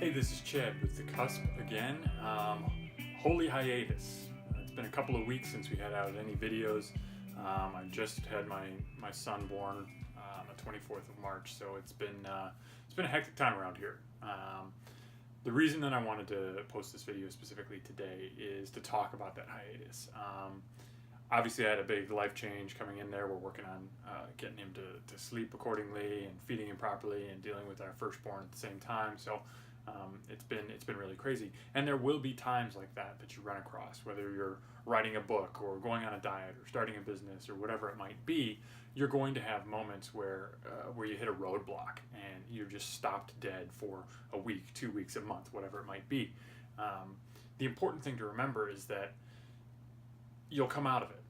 Hey, this is Chad with The Cusp again. Holy hiatus. It's been a couple of weeks since we had out any videos. I just had my son born on the 24th of March, so it's been a hectic time around here. The reason that I wanted to post this video specifically today is to talk about that hiatus. Obviously, I had a big life change coming in there. We're working on getting him to sleep accordingly and feeding him properly and dealing with our firstborn at the same time. So it's been really crazy. And there will be times like that you run across, whether you're writing a book or going on a diet or starting a business or whatever it might be. You're going to have moments where you hit a roadblock and you're just stopped dead for a week, 2 weeks, a month, whatever it might be. The important thing to remember is that you'll come out of it.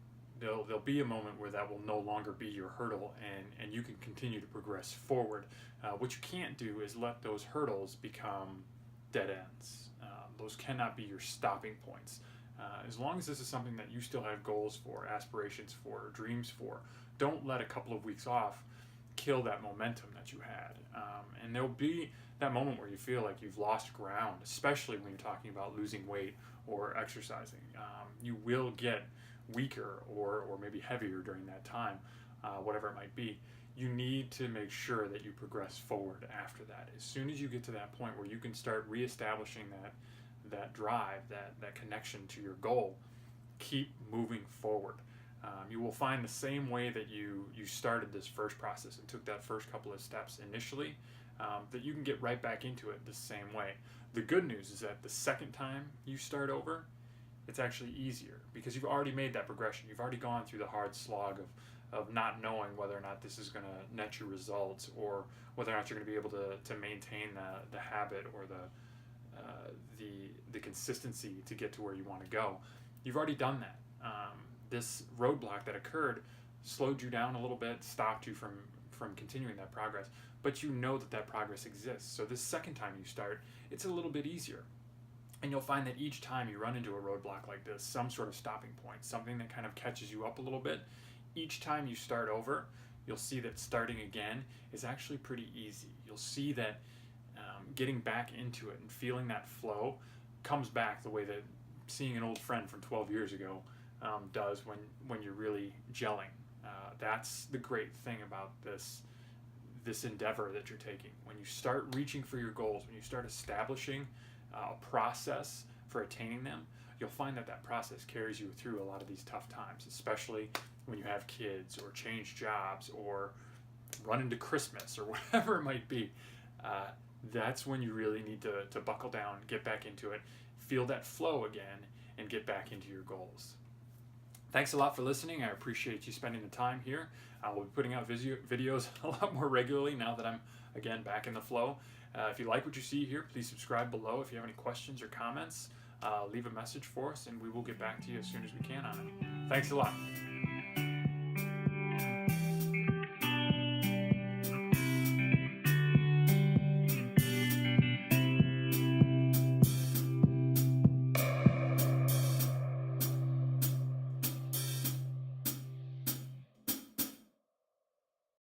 There'll be a moment where that will no longer be your hurdle, and you can continue to progress forward. What you can't do is let those hurdles become dead ends. Those cannot be your stopping points. As long as this is something that you still have goals for, aspirations for, dreams for, don't let a couple of weeks off kill that momentum that you had. And there'll be that moment where you feel like you've lost ground, especially when you're talking about losing weight or exercising. You will get weaker or maybe heavier during that time, whatever it might be. You need to make sure that you progress forward after that. As soon as you get to that point where you can start reestablishing that drive, that connection to your goal, keep moving forward. You will find the same way that you started this first process and took that first couple of steps initially, that you can get right back into it the same way. The good news is that the second time you start over, it's actually easier because you've already made that progression. You've already gone through the hard slog of not knowing whether or not this is going to net you results, or whether or not you're going to be able to maintain the habit or the consistency to get to where you want to go. You've already done that. This roadblock that occurred slowed you down a little bit, stopped you from continuing that progress, but you know that progress exists. So this second time you start, it's a little bit easier. And you'll find that each time you run into a roadblock like this, some sort of stopping point, something that kind of catches you up a little bit, each time you start over, you'll see that starting again is actually pretty easy. You'll see that getting back into it and feeling that flow comes back the way that seeing an old friend from 12 years ago does when you're really gelling. That's the great thing about this endeavor that you're taking. When you start reaching for your goals, when you start establishing a process for attaining them, you'll find that process carries you through a lot of these tough times, especially when you have kids or change jobs or run into Christmas or whatever it might be. That's when you really need to buckle down, get back into it, feel that flow again, and get back into your goals. Thanks a lot for listening. I appreciate you spending the time here. We'll be putting out videos a lot more regularly now that I'm, again, back in the flow. If you like what you see here, please subscribe below. If you have any questions or comments, leave a message for us, and we will get back to you as soon as we can on it. Thanks a lot.